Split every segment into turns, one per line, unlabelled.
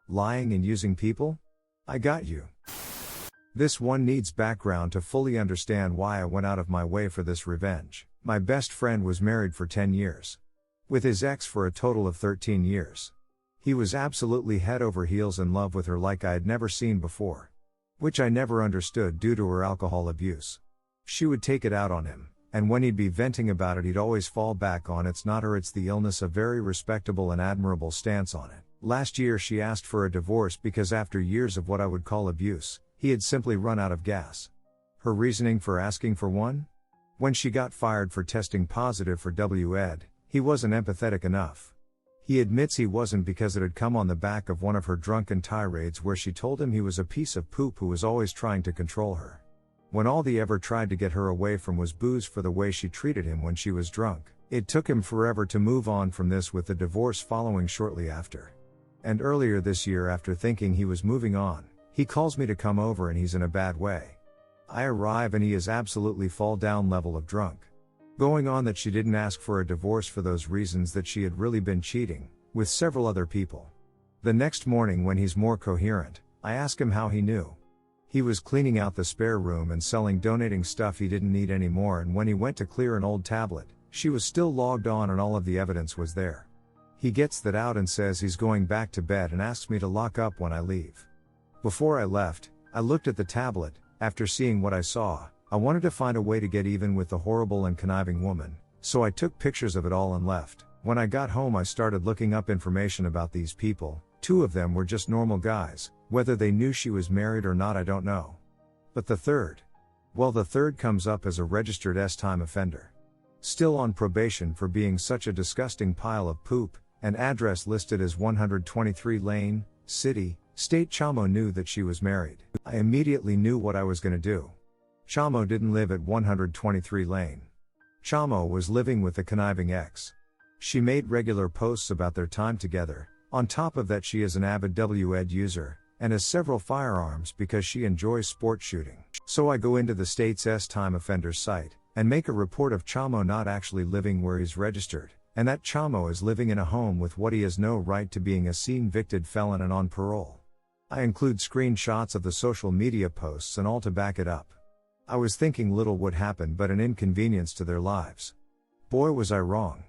Lying and using people? I got you. This one needs background to fully understand why I went out of my way for this revenge. My best friend was married for 10 years. With his ex for a total of 13 years. He was absolutely head over heels in love with her like I had never seen before. Which I never understood due to her alcohol abuse. She would take it out on him, and when he'd be venting about it he'd always fall back on "it's not her, it's the illness," a very respectable and admirable stance on it. Last year she asked for a divorce because after years of what I would call abuse, he had simply run out of gas. Her reasoning for asking for one? When she got fired for testing positive for WED, he wasn't empathetic enough. He admits he wasn't because it had come on the back of one of her drunken tirades where she told him he was a piece of poop who was always trying to control her. When all he ever tried to get her away from was booze for the way she treated him when she was drunk. It took him forever to move on from this, with the divorce following shortly after. And earlier this year, after thinking he was moving on, he calls me to come over and he's in a bad way. I arrive and he is absolutely fall down level of drunk. Going on that she didn't ask for a divorce for those reasons, that she had really been cheating with several other people. The next morning when he's more coherent, I ask him how he knew. He was cleaning out the spare room and donating stuff he didn't need anymore, and when he went to clear an old tablet, she was still logged on and all of the evidence was there. He gets that out and says he's going back to bed and asks me to lock up when I leave. Before I left, I looked at the tablet. After seeing what I saw, I wanted to find a way to get even with the horrible and conniving woman, so I took pictures of it all and left. When I got home I started looking up information about these people. 2 of them were just normal guys. Whether they knew she was married or not I don't know. But the third? Well, the third comes up as a registered S-time offender. Still on probation for being such a disgusting pile of poop, and address listed as 123 Lane, City, State. Chamo knew that she was married. I immediately knew what I was gonna do. Chamo didn't live at 123 Lane. Chamo was living with the conniving ex. She made regular posts about their time together. On top of that, she is an avid WED user, and has several firearms because she enjoys sport shooting. So I go into the state's S-time offenders site, and make a report of Chamo not actually living where he's registered, and that Chamo is living in a home with what he has no right to, being a convicted felon and on parole. I include screenshots of the social media posts and all to back it up. I was thinking little would happen but an inconvenience to their lives. Boy was I wrong.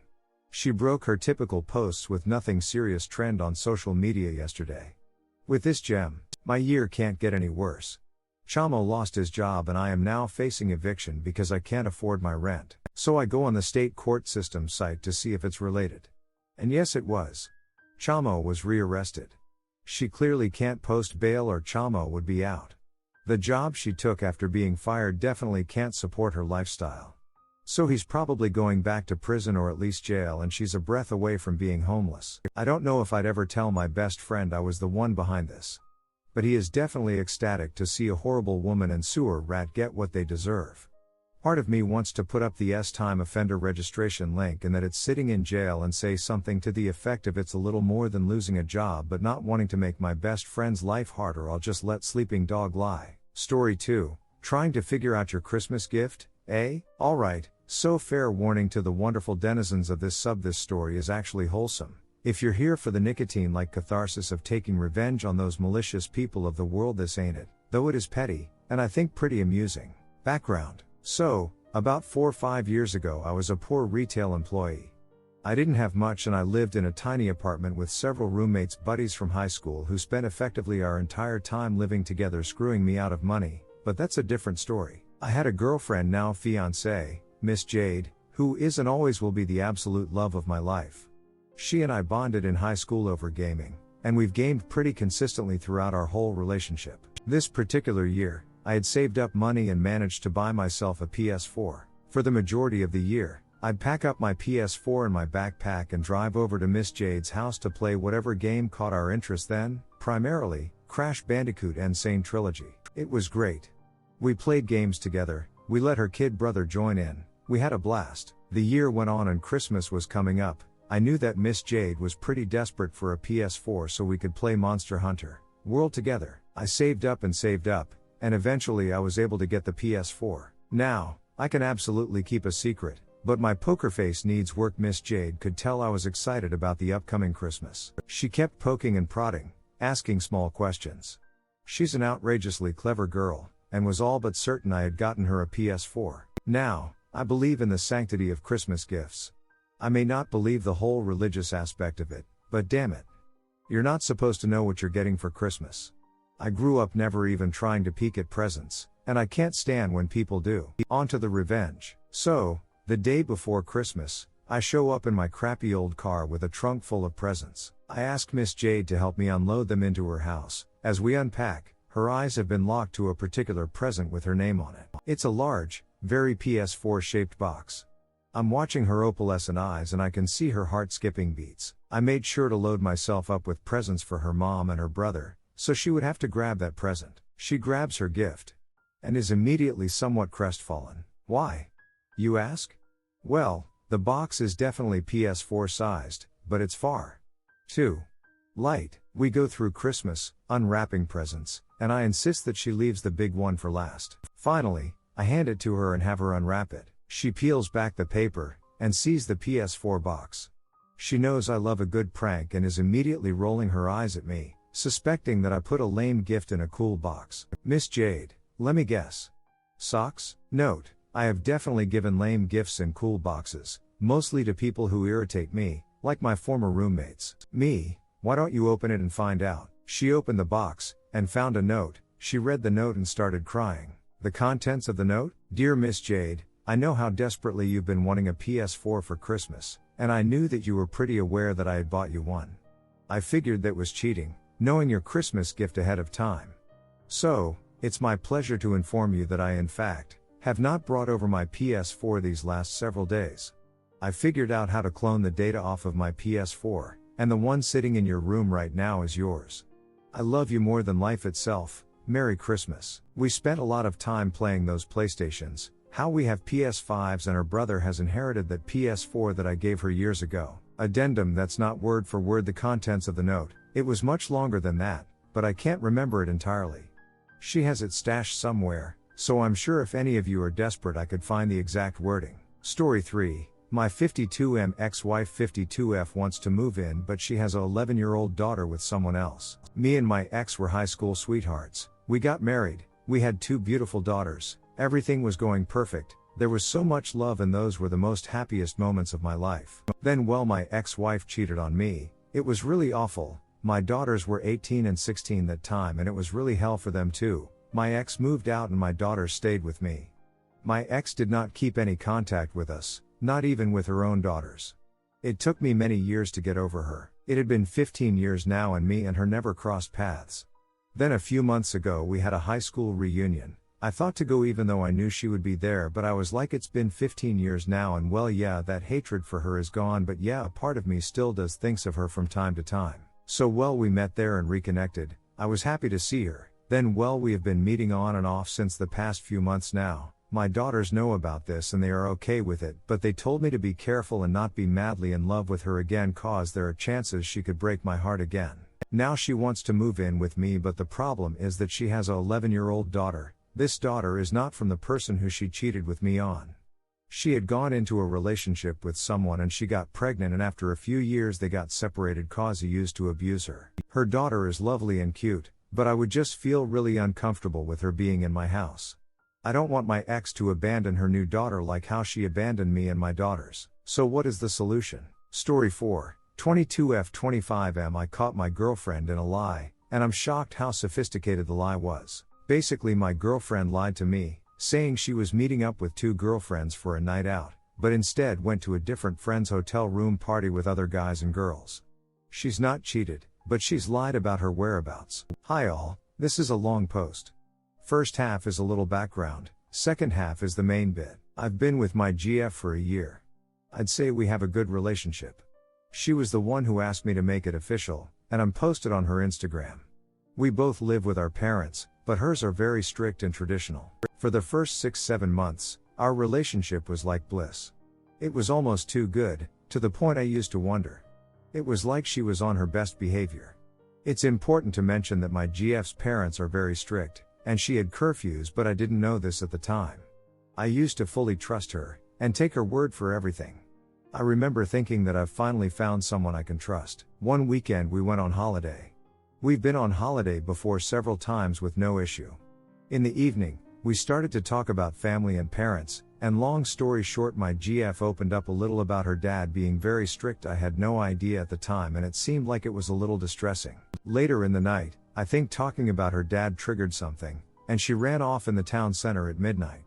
She broke her typical posts with nothing serious trend on social media yesterday. With this gem, my year can't get any worse. Chamo lost his job and I am now facing eviction because I can't afford my rent. So I go on the state court system site to see if it's related. And yes, it was. Chamo was rearrested. She clearly can't post bail or Chamo would be out. The job she took after being fired definitely can't support her lifestyle. So he's probably going back to prison or at least jail, and she's a breath away from being homeless. I don't know if I'd ever tell my best friend I was the one behind this. But he is definitely ecstatic to see a horrible woman and sewer rat get what they deserve. Part of me wants to put up the S-time offender registration link and that it's sitting in jail and say something to the effect of it's a little more than losing a job but not wanting to make my best friend's life harder. I'll just let sleeping dog lie. Story 2, trying to figure out your Christmas gift, eh? Alright, so fair warning to the wonderful denizens of this story is actually wholesome. If you're here for the nicotine-like catharsis of taking revenge on those malicious people of the world, this ain't it, though it is petty, and I think pretty amusing. Background. So, about 4 or 5 years ago I was a poor retail employee. I didn't have much and I lived in a tiny apartment with several roommates, buddies from high school who spent effectively our entire time living together screwing me out of money, but that's a different story. I had a girlfriend, now fiancée, Miss Jade, who is and always will be the absolute love of my life. She and I bonded in high school over gaming, and we've gamed pretty consistently throughout our whole relationship. This particular year, I had saved up money and managed to buy myself a PS4. For the majority of the year, I'd pack up my PS4 in my backpack and drive over to Miss Jade's house to play whatever game caught our interest then, primarily, Crash Bandicoot Insane Trilogy. It was great. We played games together, we let her kid brother join in, we had a blast. The year went on and Christmas was coming up. I knew that Miss Jade was pretty desperate for a PS4 so we could play Monster Hunter World together. I saved up, and eventually I was able to get the PS4. Now, I can absolutely keep a secret, but my poker face needs work. Miss Jade could tell I was excited about the upcoming Christmas. She kept poking and prodding, asking small questions. She's an outrageously clever girl, and was all but certain I had gotten her a PS4. Now, I believe in the sanctity of Christmas gifts. I may not believe the whole religious aspect of it, but damn it. You're not supposed to know what you're getting for Christmas. I grew up never even trying to peek at presents, and I can't stand when people do. On to the revenge. So, the day before Christmas, I show up in my crappy old car with a trunk full of presents. I ask Miss Jade to help me unload them into her house. As we unpack, her eyes have been locked to a particular present with her name on it. It's a large, very PS4-shaped box. I'm watching her opalescent eyes and I can see her heart skipping beats. I made sure to load myself up with presents for her mom and her brother, so she would have to grab that present. She grabs her gift, and is immediately somewhat crestfallen. Why? You ask? Well, the box is definitely PS4 sized, but it's far too light. We go through Christmas, unwrapping presents, and I insist that she leaves the big one for last. Finally, I hand it to her and have her unwrap it. She peels back the paper, and sees the PS4 box. She knows I love a good prank and is immediately rolling her eyes at me, suspecting that I put a lame gift in a cool box. Miss Jade, let me guess. Socks? Note, I have definitely given lame gifts in cool boxes, mostly to people who irritate me, like my former roommates. Me, why don't you open it and find out? She opened the box, and found a note. She read the note and started crying. The contents of the note? Dear Miss Jade, I know how desperately you've been wanting a PS4 for Christmas, and I knew that you were pretty aware that I had bought you one. I figured that was cheating, knowing your Christmas gift ahead of time. So, it's my pleasure to inform you that I in fact, have not brought over my PS4 these last several days. I figured out how to clone the data off of my PS4, and the one sitting in your room right now is yours. I love you more than life itself. Merry Christmas. We spent a lot of time playing those PlayStations. How we have PS5s and her brother has inherited that PS4 that I gave her years ago. Addendum, that's not word for word the contents of the note. It was much longer than that, but I can't remember it entirely. She has it stashed somewhere, so I'm sure if any of you are desperate I could find the exact wording. Story 3. My 52M ex-wife 52F wants to move in, but she has a 11-year-old daughter with someone else. Me and my ex were high school sweethearts. We got married. We had 2 beautiful daughters. Everything was going perfect. There was so much love and those were the most happiest moments of my life. Then my ex-wife cheated on me. It was really awful. My daughters were 18 and 16 that time and it was really hell for them too. My ex moved out and my daughters stayed with me. My ex did not keep any contact with us, not even with her own daughters. It took me many years to get over her. It had been 15 years now and me and her never crossed paths. Then a few months ago we had a high school reunion. I thought to go even though I knew she would be there, but I was like, it's been 15 years now and well yeah, that hatred for her is gone, but yeah, a part of me still does thinks of her from time to time. So we met there and reconnected. I was happy to see her. Then we have been meeting on and off since the past few months now. My daughters know about this and they are okay with it, but they told me to be careful and not be madly in love with her again cause there are chances she could break my heart again. Now she wants to move in with me, but the problem is that she has a 11-year-old daughter. This daughter is not from the person who she cheated with me on. She had gone into a relationship with someone and she got pregnant, and after a few years they got separated cause he used to abuse her. Her daughter is lovely and cute, but I would just feel really uncomfortable with her being in my house. I don't want my ex to abandon her new daughter like how she abandoned me and my daughters. So what is the solution? Story 4. 22F25M I caught my girlfriend in a lie, and I'm shocked how sophisticated the lie was. Basically my girlfriend lied to me, saying she was meeting up with 2 girlfriends for a night out, but instead went to a different friend's hotel room party with other guys and girls. She's not cheated, but she's lied about her whereabouts. Hi all, this is a long post. First half is a little background, second half is the main bit. I've been with my GF for a year. I'd say we have a good relationship. She was the one who asked me to make it official, and I'm posted on her Instagram. We both live with our parents, but hers are very strict and traditional. For the first 6-7 months, our relationship was like bliss. It was almost too good, to the point I used to wonder. It was like she was on her best behavior. It's important to mention that my GF's parents are very strict, and she had curfews, but I didn't know this at the time. I used to fully trust her, and take her word for everything. I remember thinking that I've finally found someone I can trust. One weekend we went on holiday. We've been on holiday before several times with no issue. In the evening, we started to talk about family and parents, and long story short, my GF opened up a little about her dad being very strict. I had no idea at the time and it seemed like it was a little distressing. Later in the night, I think talking about her dad triggered something, and she ran off in the town center at midnight.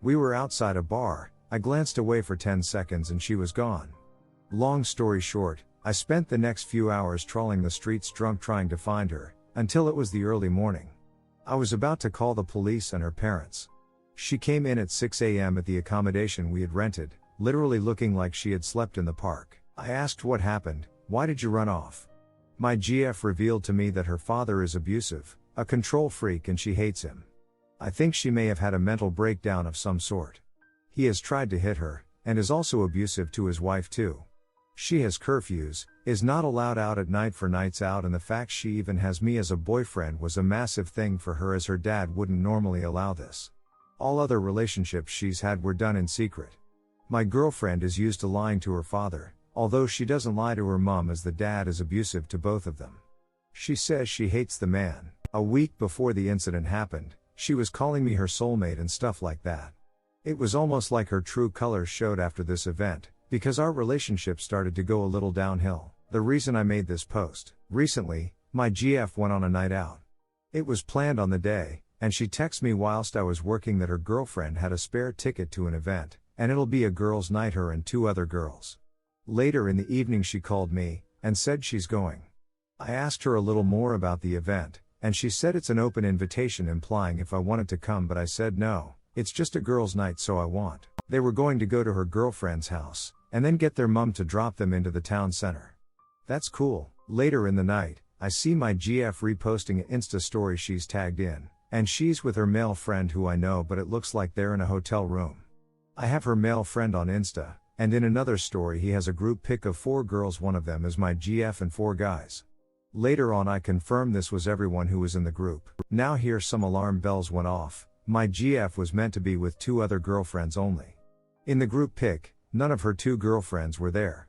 We were outside a bar, I glanced away for 10 seconds and she was gone. Long story short, I spent the next few hours trawling the streets drunk trying to find her, until it was the early morning. I was about to call the police and her parents. She came in at 6 a.m. at the accommodation we had rented, literally looking like she had slept in the park. I asked what happened, why did you run off? My GF revealed to me that her father is abusive, a control freak, and she hates him. I think she may have had a mental breakdown of some sort. He has tried to hit her, and is also abusive to his wife too. She has curfews, is not allowed out at night for nights out, and the fact she even has me as a boyfriend was a massive thing for her, as her dad wouldn't normally allow this. All other relationships she's had were done in secret. My girlfriend is used to lying to her father, although she doesn't lie to her mom, as the dad is abusive to both of them. She says she hates the man. A week before the incident happened, she was calling me her soulmate and stuff like that. It was almost like her true colors showed after this event, because our relationship started to go a little downhill. The reason I made this post: recently, my GF went on a night out. It was planned on the day, and she texted me whilst I was working that her girlfriend had a spare ticket to an event, and it'll be a girls' night, her and 2 other girls. Later in the evening she called me, and said she's going. I asked her a little more about the event, and she said it's an open invitation, implying if I wanted to come, but I said no, it's just a girls' night, so I want. They were going to go to her girlfriend's house, and then get their mum to drop them into the town center. That's cool. Later in the night, I see my GF reposting an Insta story she's tagged in, and she's with her male friend who I know, but it looks like they're in a hotel room. I have her male friend on Insta, and in another story he has a group pic of 4 girls, one of them is my GF and 4 guys. Later on I confirmed this was everyone who was in the group. Now here some alarm bells went off. My GF was meant to be with 2 other girlfriends only. In the group pic, none of her 2 girlfriends were there.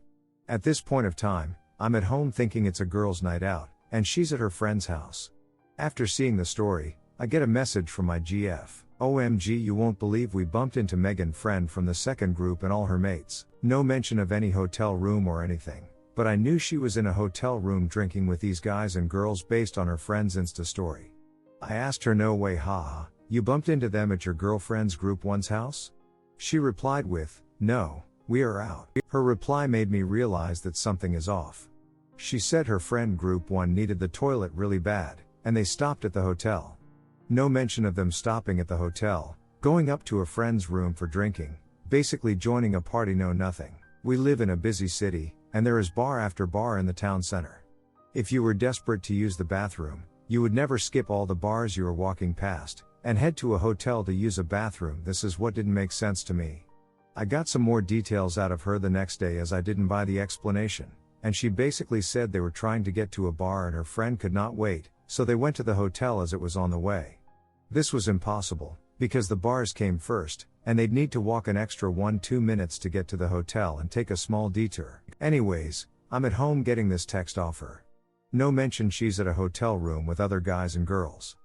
At this point of time, I'm at home thinking it's a girls' night out, and she's at her friend's house. After seeing the story, I get a message from my GF. OMG, you won't believe we bumped into Megan's friend from the second group and all her mates. No mention of any hotel room or anything, but I knew she was in a hotel room drinking with these guys and girls based on her friend's Insta story. I asked her, no way, haha, you bumped into them at your girlfriend's group one's house? She replied with, no, we are out. Her reply made me realize that something is off. She said her friend group 1 needed the toilet really bad, and they stopped at the hotel. No mention of them stopping at the hotel, going up to a friend's room for drinking, basically joining a party, no nothing. We live in a busy city, and there is bar after bar in the town center. If you were desperate to use the bathroom, you would never skip all the bars you were walking past, and head to a hotel to use a bathroom. This is what didn't make sense to me. I got some more details out of her the next day, as I didn't buy the explanation, and she basically said they were trying to get to a bar and her friend could not wait, so they went to the hotel as it was on the way. This was impossible, because the bars came first, and they'd need to walk an extra 1-2 minutes to get to the hotel and take a small detour. Anyways, I'm at home getting this text off her. No mention she's at a hotel room with other guys and girls.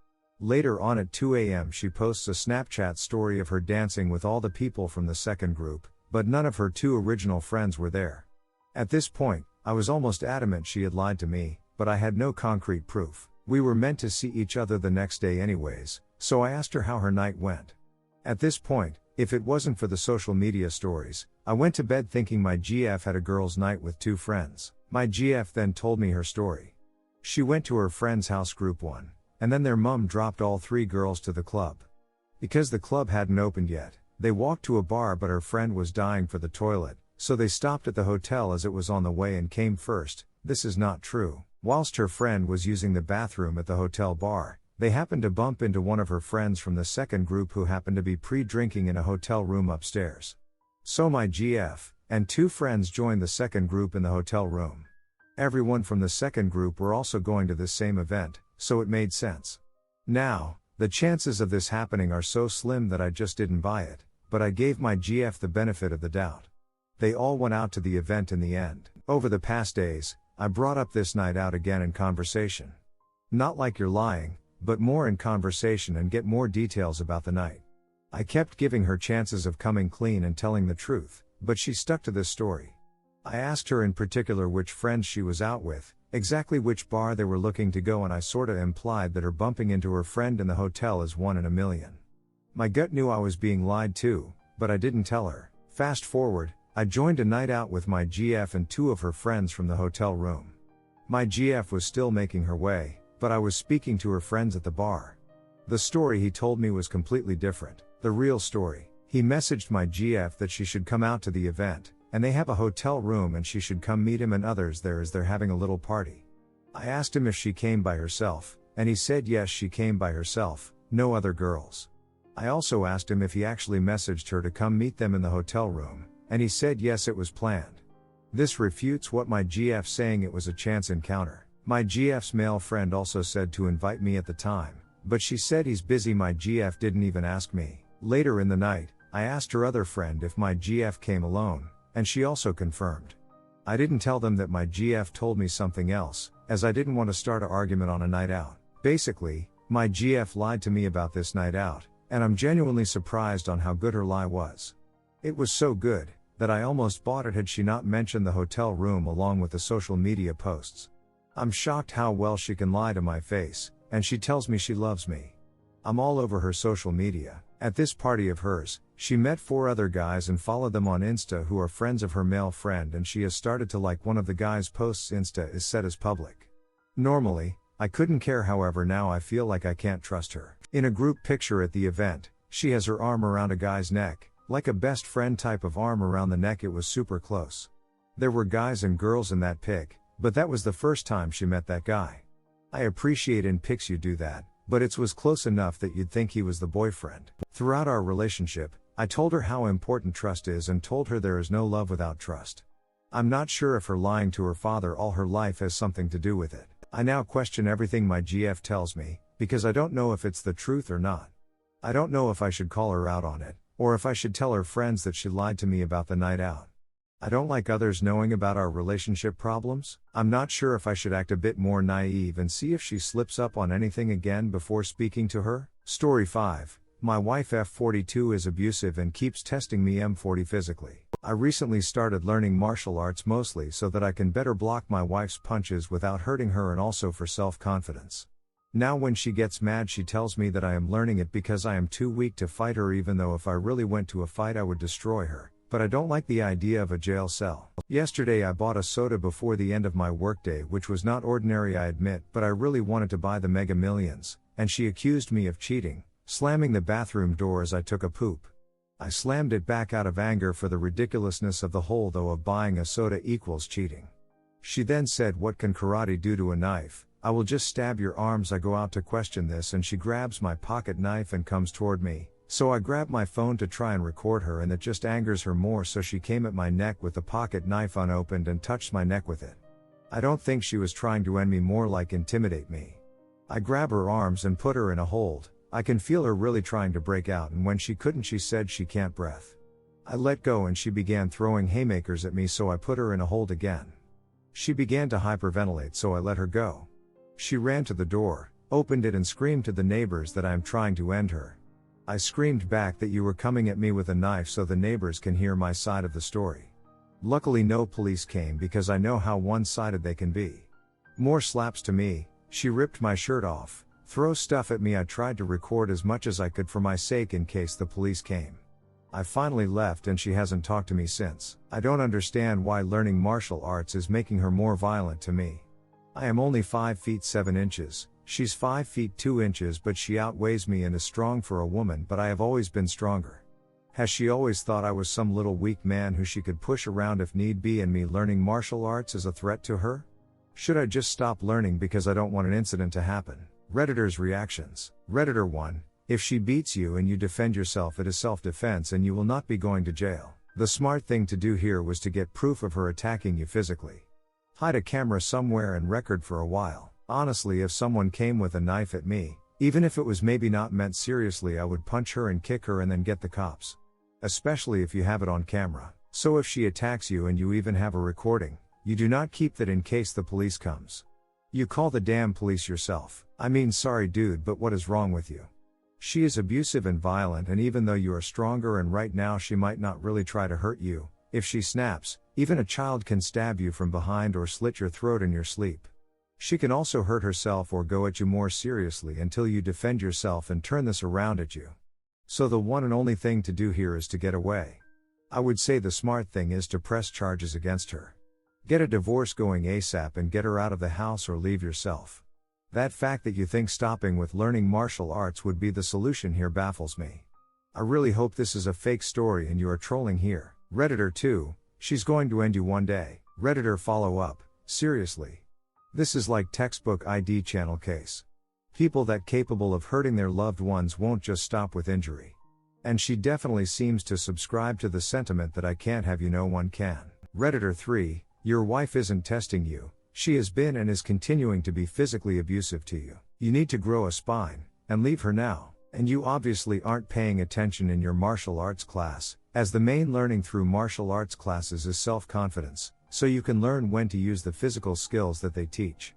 Later on at 2 a.m. she posts a Snapchat story of her dancing with all the people from the second group, but none of her 2 original friends were there. At this point, I was almost adamant she had lied to me, but I had no concrete proof. We were meant to see each other the next day anyways, so I asked her how her night went. At this point, if it wasn't for the social media stories, I went to bed thinking my GF had a girls' night with 2 friends. My GF then told me her story. She went to her friend's house, group 1, and then their mum dropped all 3 girls to the club. Because the club hadn't opened yet, they walked to a bar, but her friend was dying for the toilet, so they stopped at the hotel as it was on the way and came first. This is not true. Whilst her friend was using the bathroom at the hotel bar, they happened to bump into one of her friends from the second group who happened to be pre-drinking in a hotel room upstairs. So my GF and 2 friends joined the second group in the hotel room. Everyone from the second group were also going to this same event, so it made sense. Now, the chances of this happening are so slim that I just didn't buy it, but I gave my GF the benefit of the doubt. They all went out to the event in the end. Over the past days, I brought up this night out again in conversation. Not like you're lying, but more in conversation and get more details about the night. I kept giving her chances of coming clean and telling the truth, but she stuck to this story. I asked her in particular which friends she was out with, exactly which bar they were looking to go, and I sorta implied that her bumping into her friend in the hotel is 1 in a million. My gut knew I was being lied to, but I didn't tell her. Fast forward, I joined a night out with my GF and 2 of her friends from the hotel room. My GF was still making her way, but I was speaking to her friends at the bar. The story he told me was completely different. The real story: he messaged my GF that she should come out to the event, and they have a hotel room and she should come meet him and others there as they're having a little party. I asked him if she came by herself, and he said yes, she came by herself, no other girls. I also asked him if he actually messaged her to come meet them in the hotel room, and he said yes, it was planned. This refutes what my GF saying it was a chance encounter. My GF's male friend also said to invite me at the time, but she said he's busy. My GF didn't even ask me. Later in the night, I asked her other friend if my GF came alone, and she also confirmed. I didn't tell them that my GF told me something else, as I didn't want to start an argument on a night out. Basically, my GF lied to me about this night out, and I'm genuinely surprised on how good her lie was. It was so good, that I almost bought it had she not mentioned the hotel room along with the social media posts. I'm shocked how well she can lie to my face, and she tells me she loves me. I'm all over her social media. At this party of hers, she met 4 other guys and followed them on Insta who are friends of her male friend, and she has started to like one of the guys' posts. Insta is set as public. Normally, I couldn't care, however now I feel like I can't trust her. In a group picture at the event, she has her arm around a guy's neck, like a best friend type of arm around the neck. It was super close. There were guys and girls in that pic, but that was the first time she met that guy. I appreciate in pics you do that, but it was close enough that you'd think he was the boyfriend. Throughout our relationship, I told her how important trust is and told her there is no love without trust. I'm not sure if her lying to her father all her life has something to do with it. I now question everything my GF tells me, because I don't know if it's the truth or not. I don't know if I should call her out on it, or if I should tell her friends that she lied to me about the night out. I don't like others knowing about our relationship problems. I'm not sure if I should act a bit more naive and see if she slips up on anything again before speaking to her. Story 5. My wife F42 is abusive and keeps testing me M40 physically. I recently started learning martial arts mostly so that I can better block my wife's punches without hurting her, and also for self-confidence. Now when she gets mad she tells me that I am learning it because I am too weak to fight her, even though if I really went to a fight I would destroy her. But I don't like the idea of a jail cell. Yesterday I bought a soda before the end of my workday, which was not ordinary I admit, but I really wanted to buy the Mega Millions, and she accused me of cheating, slamming the bathroom door as I took a poop. I slammed it back out of anger for the ridiculousness of the whole though of buying a soda equals cheating. She then said, "What can karate do to a knife? I will just stab your arms." I go out to question this and she grabs my pocket knife and comes toward me. So I grab my phone to try and record her, and that just angers her more, so she came at my neck with the pocket knife unopened and touched my neck with it. I don't think she was trying to end me, more like intimidate me. I grab her arms and put her in a hold. I can feel her really trying to break out, and when she couldn't she said she can't breathe. I let go and she began throwing haymakers at me, so I put her in a hold again. She began to hyperventilate, so I let her go. She ran to the door, opened it and screamed to the neighbors that I am trying to end her. I screamed back that you were coming at me with a knife so the neighbors can hear my side of the story. Luckily no police came because I know how one-sided they can be. More slaps to me. She ripped my shirt off, throw stuff at me. I tried to record as much as I could for my sake in case the police came. I finally left and she hasn't talked to me since. I don't understand why learning martial arts is making her more violent to me. I am only 5 feet 7 inches. She's 5 feet 2 inches, but she outweighs me and is strong for a woman, but I have always been stronger. Has she always thought I was some little weak man who she could push around if need be, and me learning martial arts is a threat to her? Should I just stop learning because I don't want an incident to happen? Redditors' reactions. Redditor 1. If she beats you and you defend yourself, it is self-defense and you will not be going to jail. The smart thing to do here was to get proof of her attacking you physically. Hide a camera somewhere and record for a while. Honestly, if someone came with a knife at me, even if it was maybe not meant seriously, I would punch her and kick her and then get the cops. Especially if you have it on camera. So if she attacks you and you even have a recording, you do not keep that in case the police comes. You call the damn police yourself. I mean, sorry dude, but what is wrong with you? She is abusive and violent, and even though you are stronger and right now she might not really try to hurt you, if she snaps, even a child can stab you from behind or slit your throat in your sleep. She can also hurt herself or go at you more seriously until you defend yourself and turn this around at you. So the one and only thing to do here is to get away. I would say the smart thing is to press charges against her. Get a divorce going ASAP and get her out of the house or leave yourself. That fact that you think stopping with learning martial arts would be the solution here baffles me. I really hope this is a fake story and you are trolling here. Redditor 2, she's going to end you one day. Redditor follow up, seriously. This is like textbook ID channel case. People that capable of hurting their loved ones won't just stop with injury. And she definitely seems to subscribe to the sentiment that I can't have you, no one can. Redditor 3, your wife isn't testing you, she has been and is continuing to be physically abusive to you. You need to grow a spine, and leave her now. And you obviously aren't paying attention in your martial arts class, as the main learning through martial arts classes is self-confidence, so you can learn when to use the physical skills that they teach.